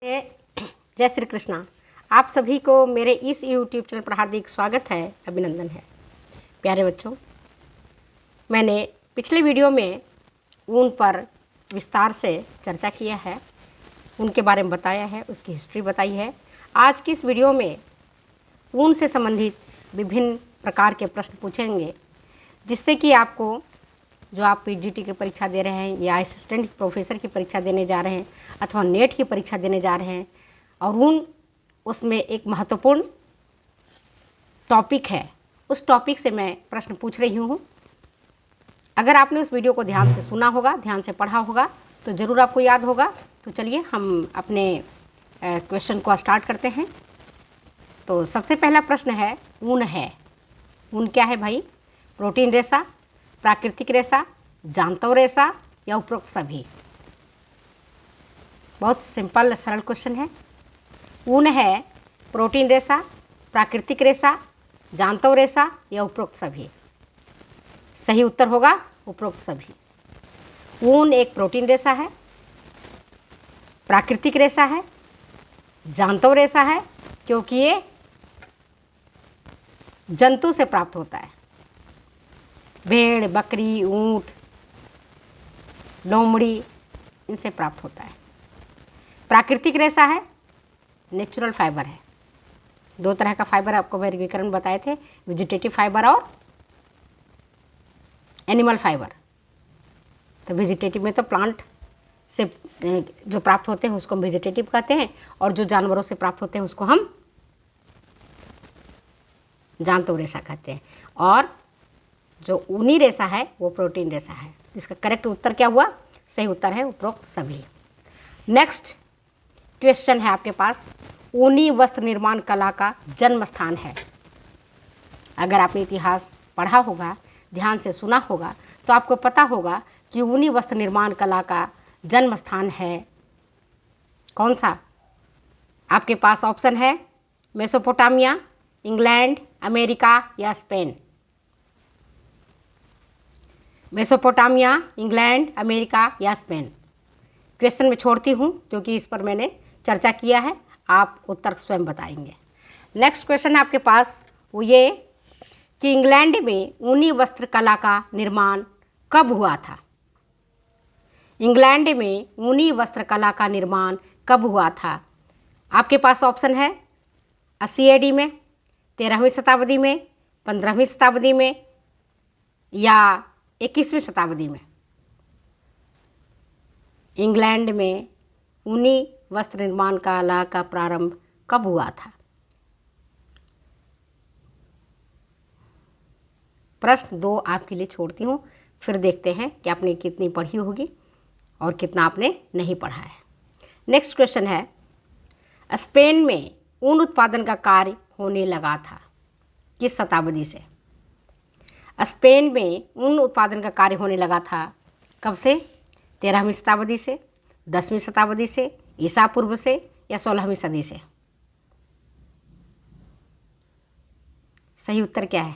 जय श्री कृष्णा। आप सभी को मेरे इस YouTube चैनल पर हार्दिक स्वागत है, अभिनंदन है। प्यारे बच्चों, मैंने पिछले वीडियो में ऊन पर विस्तार से चर्चा किया है, उनके बारे में बताया है, उसकी हिस्ट्री बताई है। आज की इस वीडियो में ऊन से संबंधित विभिन्न प्रकार के प्रश्न पूछेंगे, जिससे कि आपको जो आप पीजीटी की परीक्षा दे रहे हैं या असिस्टेंट प्रोफेसर की परीक्षा देने जा रहे हैं अथवा नेट की परीक्षा देने जा रहे हैं और उसमें एक महत्वपूर्ण टॉपिक है, उस टॉपिक से मैं प्रश्न पूछ रही हूँ। अगर आपने उस वीडियो को ध्यान से सुना होगा, ध्यान से पढ़ा होगा, तो ज़रूर आपको याद होगा। तो चलिए हम अपने क्वेश्चन को स्टार्ट करते हैं। तो सबसे पहला प्रश्न है, ऊन है। ऊन क्या है भाई? प्रोटीन रेशा, प्राकृतिक रेशा, जांतव रेशा या उपरोक्त सभी? बहुत सिंपल सरल क्वेश्चन है। ऊन है प्रोटीन रेशा, प्राकृतिक रेशा, जांतव रेशा या उपरोक्त सभी? सही उत्तर होगा उपरोक्त सभी। ऊन एक प्रोटीन रेशा है, प्राकृतिक रेशा है, जांतव रेशा है, क्योंकि ये जंतु से प्राप्त होता है। भेड़, बकरी, ऊंट, लोमड़ी, इनसे प्राप्त होता है। प्राकृतिक रेशा है, नेचुरल फाइबर है। दो तरह का फाइबर आपको वर्गीकरण बताए थे, वेजिटेटिव फाइबर और एनिमल फाइबर। तो वेजिटेटिव में तो प्लांट से जो प्राप्त होते हैं उसको हम वेजिटेटिव कहते हैं, और जो जानवरों से प्राप्त होते हैं उसको हम जांतव रेशा कहते हैं। और जो ऊनी रेशा है वो प्रोटीन रेशा है। इसका करेक्ट उत्तर क्या हुआ? सही उत्तर है उपरोक्त सभी। नेक्स्ट क्वेश्चन है आपके पास, ऊनी वस्त्र निर्माण कला का जन्म स्थान है। अगर आपने इतिहास पढ़ा होगा, ध्यान से सुना होगा, तो आपको पता होगा कि ऊनी वस्त्र निर्माण कला का जन्म स्थान है कौन सा? आपके पास ऑप्शन है मेसोपोटामिया, इंग्लैंड, अमेरिका या स्पेन। मेसोपोटामिया, इंग्लैंड, अमेरिका या स्पेन? क्वेश्चन में छोड़ती हूँ क्योंकि इस पर मैंने चर्चा किया है, आप उत्तर स्वयं बताएंगे। नेक्स्ट क्वेश्चन है आपके पास वो ये कि इंग्लैंड में ऊनी वस्त्र कला का निर्माण कब हुआ था? इंग्लैंड में ऊनी वस्त्र कला का निर्माण कब हुआ था? आपके पास ऑप्शन है 80 AD में, 13वीं शताब्दी में, 15वीं शताब्दी में या 21वीं शताब्दी में। इंग्लैंड में ऊनी वस्त्र निर्माण कला का प्रारंभ कब हुआ था? प्रश्न 2 आपके लिए छोड़ती हूँ, फिर देखते हैं कि आपने कितनी पढ़ी होगी और कितना आपने नहीं पढ़ा है। नेक्स्ट क्वेश्चन है, स्पेन में ऊन उत्पादन का कार्य होने लगा था किस शताब्दी से? स्पेन में ऊन उत्पादन का कार्य होने लगा था कब से? 13वीं शताब्दी से, 10वीं शताब्दी से, ईसा पूर्व से या 16वीं सदी से? सही उत्तर क्या है?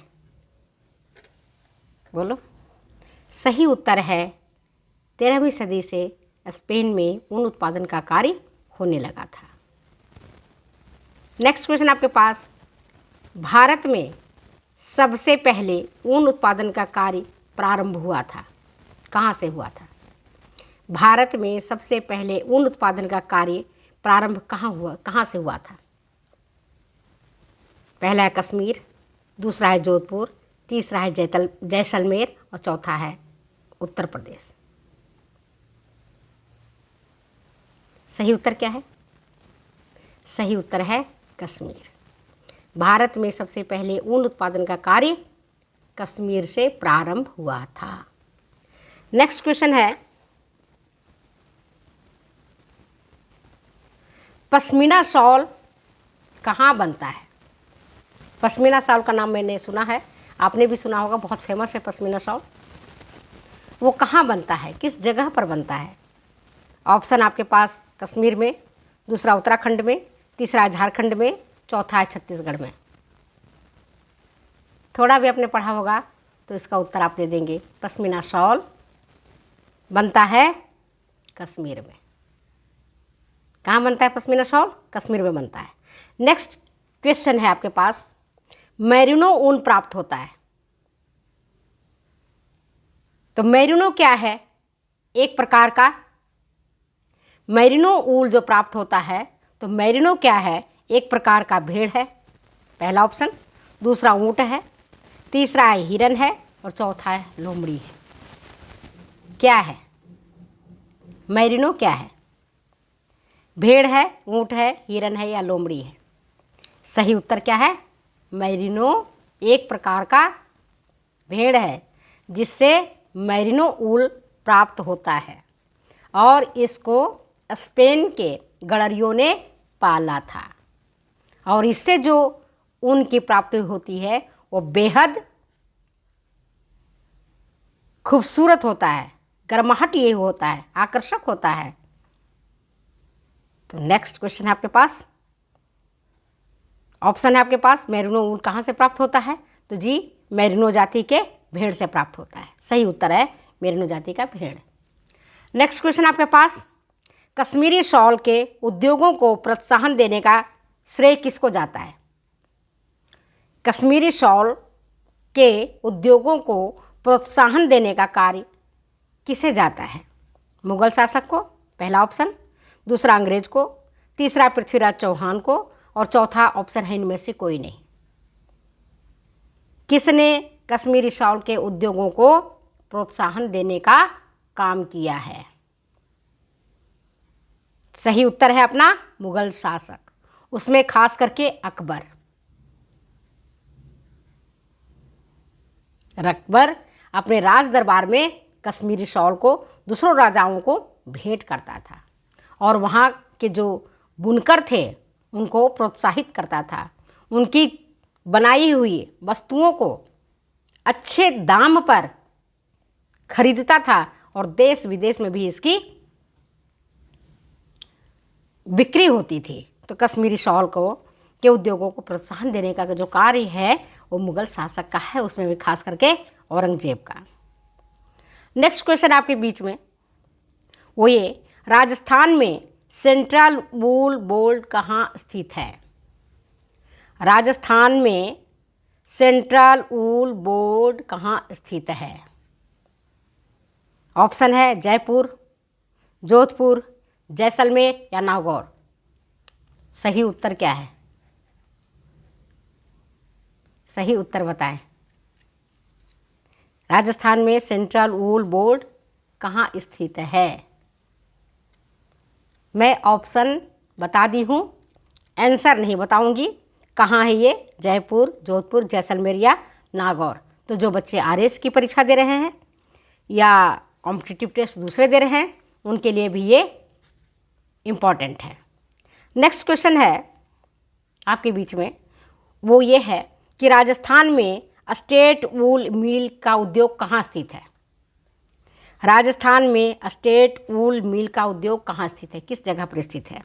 बोलो। सही उत्तर है 13वीं सदी से स्पेन में ऊन उत्पादन का कार्य होने लगा था। नेक्स्ट क्वेश्चन आपके पास, भारत में सबसे पहले ऊन उत्पादन का कार्य प्रारंभ हुआ था, कहाँ से हुआ था? भारत में सबसे पहले ऊन उत्पादन का कार्य प्रारंभ कहाँ से हुआ था? पहला है कश्मीर, दूसरा है जोधपुर, तीसरा है जैसलमेर और चौथा है उत्तर प्रदेश। सही उत्तर क्या है? सही उत्तर है कश्मीर। भारत में सबसे पहले ऊन उत्पादन का कार्य कश्मीर से प्रारंभ हुआ था। नेक्स्ट क्वेश्चन है, पश्मीना शॉल कहाँ बनता है? पश्मीना शॉल का नाम मैंने सुना है, आपने भी सुना होगा, बहुत फेमस है पश्मीना शॉल। वो कहाँ बनता है, किस जगह पर बनता है? ऑप्शन आपके पास कश्मीर में, दूसरा उत्तराखंड में, तीसरा झारखंड में, चौथा है छत्तीसगढ़ में। थोड़ा भी आपने पढ़ा होगा तो इसका उत्तर आप दे देंगे, पश्मीना शॉल बनता है कश्मीर में। कहाँ बनता है पश्मीना शॉल? कश्मीर में बनता है। नेक्स्ट क्वेश्चन है आपके पास, मेरिनो ऊन प्राप्त होता है। तो मेरिनो क्या है? एक प्रकार का मेरिनो ऊल जो प्राप्त होता है, तो मेरिनो क्या है? एक प्रकार का भेड़ है, पहला ऑप्शन। दूसरा ऊँट है, तीसरा है हिरन है, और चौथा है लोमड़ी है। क्या है मेरिनो? क्या है? भेड़ है, ऊँट है, हिरन है या लोमड़ी है? सही उत्तर क्या है? मेरिनो एक प्रकार का भेड़ है जिससे मेरिनो ऊल प्राप्त होता है, और इसको स्पेन के गड़रियों ने पाला था, और इससे जो ऊन की प्राप्ति होती है वो बेहद खूबसूरत होता है, गर्माहट ये होता है, आकर्षक होता है। तो नेक्स्ट क्वेश्चन है आपके पास, ऑप्शन है आपके पास, मेरिनो ऊन कहाँ से प्राप्त होता है? तो जी मेरिनो जाति के भेड़ से प्राप्त होता है। सही उत्तर है मेरिनो जाति का भेड़। नेक्स्ट क्वेश्चन आपके पास, कश्मीरी शॉल के उद्योगों को प्रोत्साहन देने का श्रेय किसको जाता है? कश्मीरी शॉल के उद्योगों को प्रोत्साहन देने का कार्य किसे जाता है? मुगल शासक को, पहला ऑप्शन। दूसरा अंग्रेज को, तीसरा पृथ्वीराज चौहान को, और चौथा ऑप्शन है इनमें से कोई नहीं। किसने कश्मीरी शॉल के उद्योगों को प्रोत्साहन देने का काम किया है? सही उत्तर है अपना मुगल शासक, उसमें खास करके अकबर। अकबर अपने राज दरबार में कश्मीरी शॉल को दूसरों राजाओं को भेंट करता था, और वहाँ के जो बुनकर थे उनको प्रोत्साहित करता था, उनकी बनाई हुई वस्तुओं को अच्छे दाम पर खरीदता था, और देश विदेश में भी इसकी बिक्री होती थी। तो कश्मीरी शॉल को के उद्योगों को प्रोत्साहन देने का जो कार्य है वो मुगल शासक का है, उसमें भी खास करके औरंगजेब का। नेक्स्ट क्वेश्चन आपके बीच में वो ये, राजस्थान में सेंट्रल वूल बोर्ड कहाँ स्थित है? राजस्थान में सेंट्रल वूल बोर्ड कहाँ स्थित है? ऑप्शन है जयपुर, जोधपुर, जैसलमेर या नागौर। सही उत्तर क्या है? सही उत्तर बताएं। राजस्थान में सेंट्रल वूल बोर्ड कहाँ स्थित है? मैं ऑप्शन बता दी हूँ, आंसर नहीं बताऊंगी। कहाँ है ये? जयपुर, जोधपुर, जैसलमेर या नागौर। तो जो बच्चे आरएस की परीक्षा दे रहे हैं या कॉम्पिटिटिव टेस्ट दूसरे दे रहे हैं उनके लिए भी ये इम्पॉर्टेंट है। नेक्स्ट क्वेश्चन है आपके बीच में वो ये है कि राजस्थान में स्टेट वूल मिल का उद्योग कहाँ स्थित है? राजस्थान में स्टेट वूल मिल का उद्योग कहाँ स्थित है? किस जगह पर स्थित है?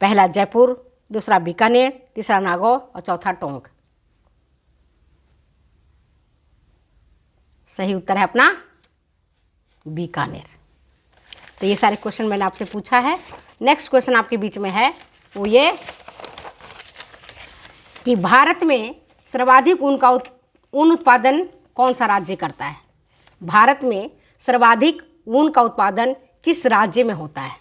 पहला जयपुर, दूसरा बीकानेर, तीसरा नागौर और चौथा टोंक। सही उत्तर है अपना बीकानेर। तो ये सारे क्वेश्चन मैंने आपसे पूछा है। नेक्स्ट क्वेश्चन आपके बीच में है वो ये कि भारत में सर्वाधिक ऊन उत्पादन कौन सा राज्य करता है? भारत में सर्वाधिक ऊन का उत्पादन किस राज्य में होता है?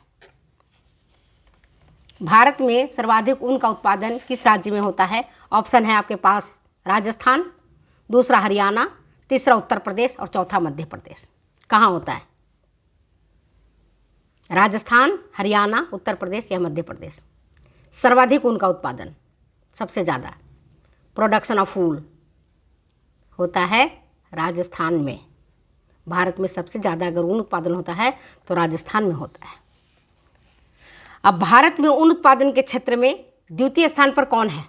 भारत में सर्वाधिक ऊन का उत्पादन किस राज्य में होता है? ऑप्शन है आपके पास राजस्थान, दूसरा हरियाणा, तीसरा उत्तर प्रदेश और चौथा मध्य प्रदेश। कहाँ होता है? राजस्थान, हरियाणा, उत्तर प्रदेश या मध्य प्रदेश। सर्वाधिक ऊन का उत्पादन, सबसे ज़्यादा प्रोडक्शन ऑफ वूल होता है राजस्थान में। भारत में सबसे ज़्यादा अगर ऊन उत्पादन होता है तो राजस्थान में होता है। अब भारत में ऊन उत्पादन के क्षेत्र में द्वितीय स्थान पर कौन है?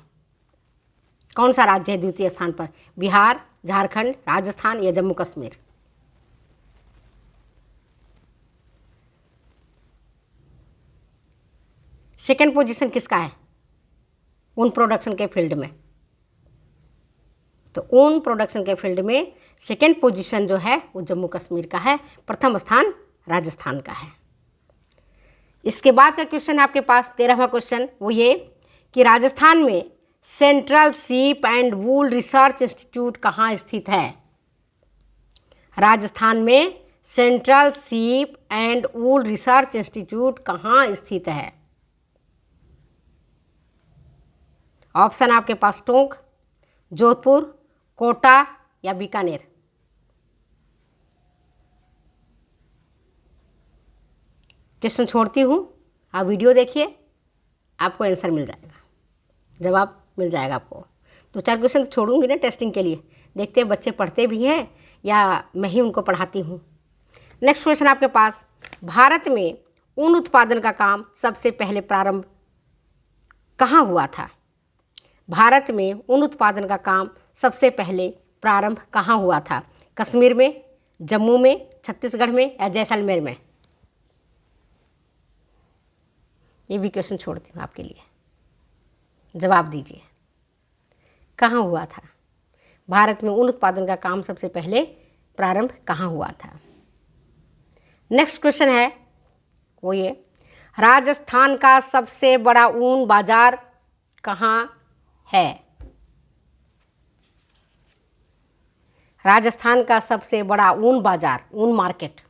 कौन सा राज्य है द्वितीय स्थान पर? बिहार, झारखंड, राजस्थान या जम्मू कश्मीर? सेकेंड पोजीशन किसका है ऊन प्रोडक्शन के फील्ड में? तो ऊन प्रोडक्शन के फील्ड में सेकेंड पोजीशन जो है वो जम्मू कश्मीर का है, प्रथम स्थान राजस्थान का है। इसके बाद का क्वेश्चन है आपके पास 13वां क्वेश्चन, वो ये कि राजस्थान में central sheep and wool research institute कहाँ स्थित है? राजस्थान में central sheep and wool research institute कहाँ स्थित है? ऑप्शन आपके पास टोंक, जोधपुर, कोटा या बीकानेर। क्वेश्चन छोड़ती हूँ, आप वीडियो देखिए, आपको आंसर मिल जाएगा, जवाब मिल जाएगा आपको। 2-4 क्वेश्चन तो छोड़ूंगी ना टेस्टिंग के लिए, देखते हैं बच्चे पढ़ते भी हैं या मैं ही उनको पढ़ाती हूँ। नेक्स्ट क्वेश्चन आपके पास, भारत में ऊन उत्पादन का काम सबसे पहले प्रारंभ कहाँ हुआ था? भारत में ऊन उत्पादन का काम सबसे पहले प्रारंभ कहाँ हुआ था? कश्मीर में, जम्मू में, छत्तीसगढ़ में या जैसलमेर में? ये भी क्वेश्चन छोड़ती हूँ आपके लिए, जवाब दीजिए, कहाँ हुआ था? भारत में ऊन उत्पादन का काम सबसे पहले प्रारंभ कहाँ हुआ था? नेक्स्ट क्वेश्चन है वो ये, राजस्थान का सबसे बड़ा ऊन बाजार कहाँ है? राजस्थान का सबसे बड़ा ऊन बाजार, ऊन मार्केट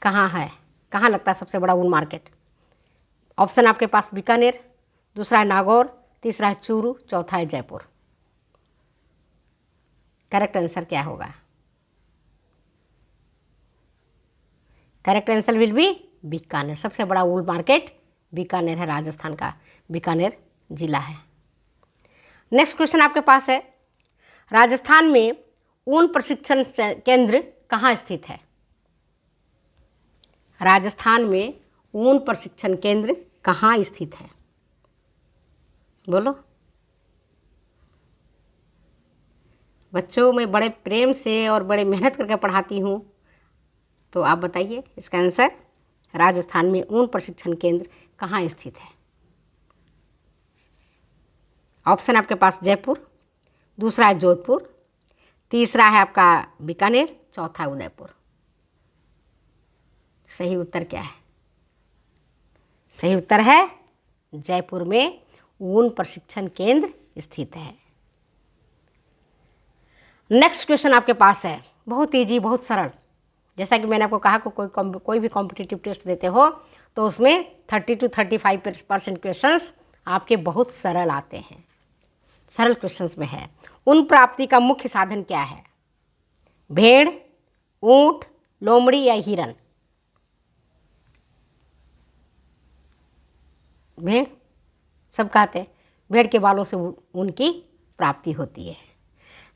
कहाँ है? कहाँ लगता है सबसे बड़ा ऊन मार्केट? ऑप्शन आपके पास बीकानेर, दूसरा है नागौर, तीसरा है चूरू, चौथा है जयपुर। करेक्ट आंसर क्या होगा? Correct answer will be Bikaner. सबसे बड़ा वूल मार्केट बीकानेर है, राजस्थान का बीकानेर जिला है। नेक्स्ट क्वेश्चन आपके पास है, राजस्थान में ऊन प्रशिक्षण केंद्र कहाँ स्थित है? राजस्थान में ऊन प्रशिक्षण केंद्र कहाँ स्थित है? बोलो बच्चों, मैं बड़े प्रेम से और बड़े मेहनत करके पढ़ाती हूँ, तो आप बताइए इसका आंसर। राजस्थान में ऊन प्रशिक्षण केंद्र कहाँ स्थित है? ऑप्शन आपके पास जयपुर, दूसरा है जोधपुर, तीसरा है आपका बीकानेर, चौथा है उदयपुर। सही उत्तर क्या है? सही उत्तर है जयपुर में ऊन प्रशिक्षण केंद्र स्थित है। नेक्स्ट क्वेश्चन आपके पास है, बहुत ईजी, बहुत सरल। जैसा कि मैंने आपको कहा कि कोई भी कॉम्पिटिटिव टेस्ट देते हो तो उसमें 30 to 35% क्वेश्चंस आपके बहुत सरल आते हैं। सरल क्वेश्चंस में है, ऊन प्राप्ति का मुख्य साधन क्या है? भेड़, ऊंट, लोमड़ी या हिरन? भेड़, सब कहते हैं भेड़ के बालों से ऊन की प्राप्ति होती है।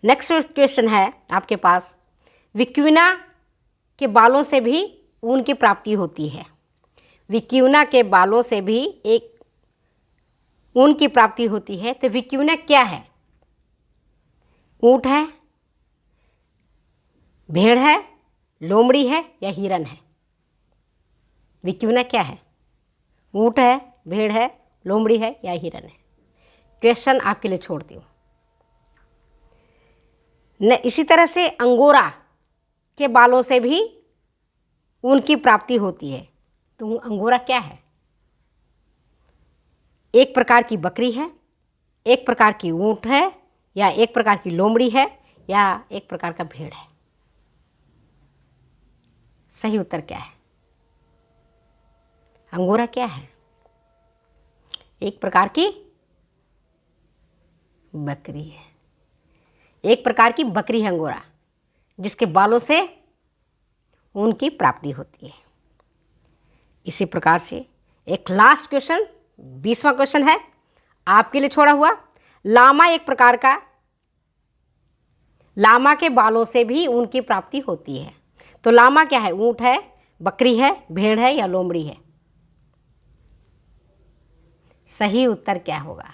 नेक्स्ट क्वेश्चन है आपके पास, विक्यूना के बालों से भी ऊन की प्राप्ति होती है। विक्यूना के बालों से भी एक ऊन की प्राप्ति होती है, तो विक्यूना क्या है? ऊंट है, भेड़ है, लोमड़ी है या हिरन है? विक्यूना क्या है? ऊंट है, भेड़ है, लोमड़ी है या हिरन है? क्वेश्चन आपके लिए छोड़ती हूँ। इसी तरह से अंगोरा के बालों से भी ऊन की प्राप्ति होती है, तो अंगोरा क्या है? एक प्रकार की बकरी है, एक प्रकार की ऊंट है, या एक प्रकार की लोमड़ी है, या एक प्रकार का भेड़ है? सही उत्तर क्या है? अंगोरा क्या है? एक प्रकार की बकरी है। एक प्रकार की बकरी है अंगोरा, जिसके बालों से ऊन की प्राप्ति होती है। इसी प्रकार से एक लास्ट क्वेश्चन, 20वां क्वेश्चन है आपके लिए छोड़ा हुआ। लामा एक प्रकार का, लामा के बालों से भी ऊन की प्राप्ति होती है, तो लामा क्या है? ऊंट है, बकरी है, भेड़ है या लोमड़ी है? सही उत्तर क्या होगा?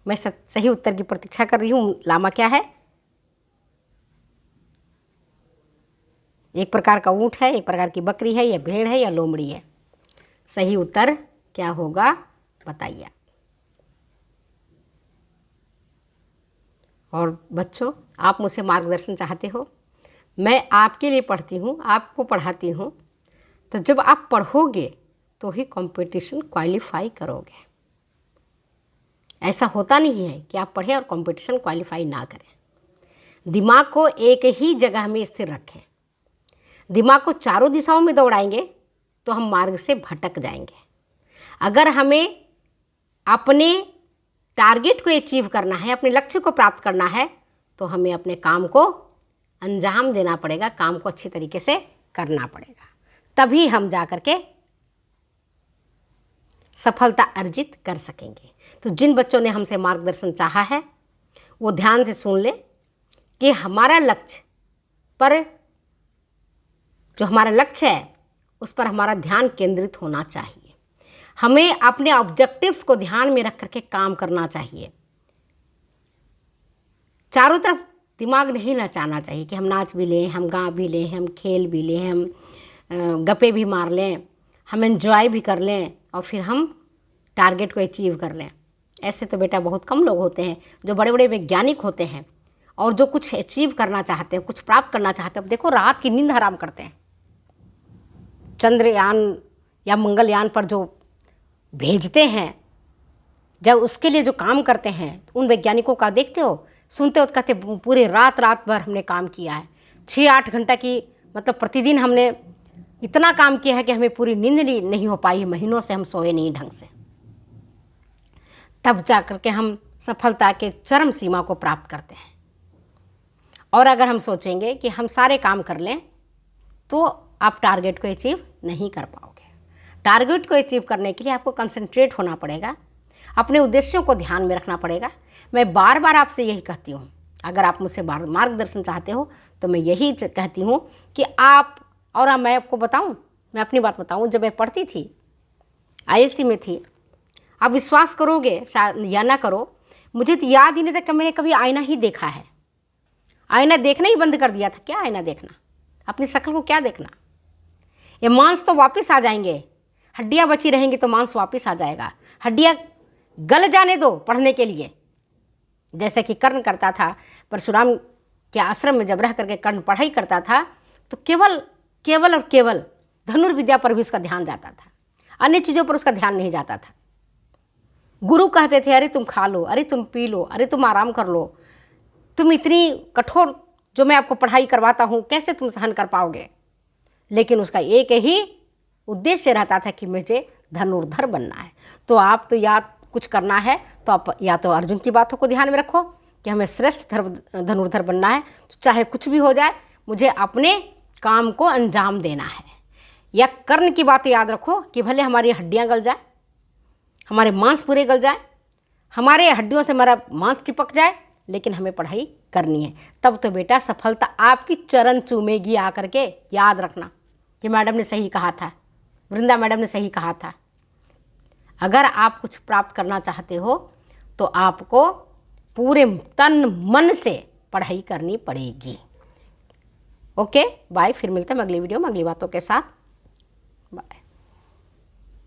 मैं सही उत्तर की प्रतीक्षा कर रही हूँ। लामा क्या है? एक प्रकार का ऊंट है, एक प्रकार की बकरी है, या भेड़ है या लोमड़ी है? सही उत्तर क्या होगा बताइए। और बच्चों, आप मुझसे मार्गदर्शन चाहते हो, मैं आपके लिए पढ़ती हूँ, आपको पढ़ाती हूँ, तो जब आप पढ़ोगे तो ही कंपटीशन क्वालिफाई करोगे। ऐसा होता नहीं है कि आप पढ़ें और कंपटीशन क्वालिफाई ना करें। दिमाग को एक ही जगह में स्थिर रखें। दिमाग को चारों दिशाओं में दौड़ाएंगे तो हम मार्ग से भटक जाएंगे। अगर हमें अपने टारगेट को अचीव करना है, अपने लक्ष्य को प्राप्त करना है, तो हमें अपने काम को अंजाम देना पड़ेगा, काम को अच्छी तरीके से करना पड़ेगा, तभी हम जा कर के सफलता अर्जित कर सकेंगे। तो जिन बच्चों ने हमसे मार्गदर्शन चाहा है वो ध्यान से सुन ले कि हमारा लक्ष्य पर, जो हमारा लक्ष्य है उस पर हमारा ध्यान केंद्रित होना चाहिए। हमें अपने ऑब्जेक्टिव्स को ध्यान में रख करके काम करना चाहिए। चारों तरफ दिमाग नहीं लचाना चाहिए कि हम नाच भी लें, हम गा भी लें, हम खेल भी लें, हम गप्पे भी मार लें, हम एंजॉय भी कर लें और फिर हम टारगेट को अचीव कर लें। ऐसे तो बेटा बहुत कम लोग होते हैं जो बड़े बड़े वैज्ञानिक होते हैं और जो कुछ अचीव करना चाहते हैं, कुछ प्राप्त करना चाहते हैं। अब देखो, रात की नींद हराम करते हैं। चंद्रयान या मंगलयान पर जो भेजते हैं, जब उसके लिए जो काम करते हैं, उन वैज्ञानिकों का देखते हो, सुनते हो तो कहते पूरे रात भर हमने काम किया है, 6-8 घंटा की, मतलब प्रतिदिन हमने इतना काम किया है कि हमें पूरी नींद नहीं हो पाई, महीनों से हम सोए नहीं ढंग से। तब जा कर के हम सफलता के चरम सीमा को प्राप्त करते हैं। और अगर हम सोचेंगे कि हम सारे काम कर लें तो आप टारगेट को अचीव नहीं कर पाओगे। टारगेट को अचीव करने के लिए आपको कंसंट्रेट होना पड़ेगा, अपने उद्देश्यों को ध्यान में रखना पड़ेगा। मैं बार बार आपसे यही कहती हूँ, अगर आप मुझसे मार्गदर्शन चाहते हो तो मैं यही कहती हूँ कि आप, और मैं आपको बताऊँ, मैं अपनी बात बताऊँ, जब मैं पढ़ती थी, आईएससी में थी, आप विश्वास करोगे या ना करो, मुझे तो याद ही नहीं था कि मैंने कभी आईना ही देखा है। आईना देखना ही बंद कर दिया था। क्या आईना देखना, अपनी शक्ल को क्या देखना। ये मांस तो वापस आ जाएंगे, हड्डियाँ बची रहेंगी तो मांस वापस आ जाएगा। हड्डियाँ गल जाने दो पढ़ने के लिए। जैसे कि कर्ण करता था, परशुराम के आश्रम में जब रह करके कर्ण पढ़ाई करता था तो केवल और केवल धनुर्विद्या पर भी उसका ध्यान जाता था, अन्य चीज़ों पर उसका ध्यान नहीं जाता था। गुरु कहते थे, अरे तुम खा लो, अरे तुम पी लो, अरे तुम आराम कर लो, तुम इतनी कठोर जो मैं आपको पढ़ाई करवाता हूँ कैसे तुम सहन कर पाओगे। लेकिन उसका एक ही उद्देश्य रहता था कि मुझे धनुर्धर बनना है। तो आप तो या कुछ करना है तो आप या तो अर्जुन की बातों को ध्यान में रखो कि हमें श्रेष्ठ धनुर्धर बनना है, तो चाहे कुछ भी हो जाए मुझे अपने काम को अंजाम देना है। या कर्ण की बात याद रखो कि भले हमारी हड्डियाँ गल जाए, हमारे मांस पूरे गल जाए, हमारे हड्डियों से हमारा मांस चिपक जाए, लेकिन हमें पढ़ाई करनी है। तब तो बेटा सफलता आपकी चरण चूमेगी आकर के। याद रखना कि मैडम ने सही कहा था, वृंदा मैडम ने सही कहा था। अगर आप कुछ प्राप्त करना चाहते हो तो आपको पूरे तन मन से पढ़ाई करनी पड़ेगी। Okay, bye. फिर मिलते हैं अगली वीडियो में अगली बातों के साथ।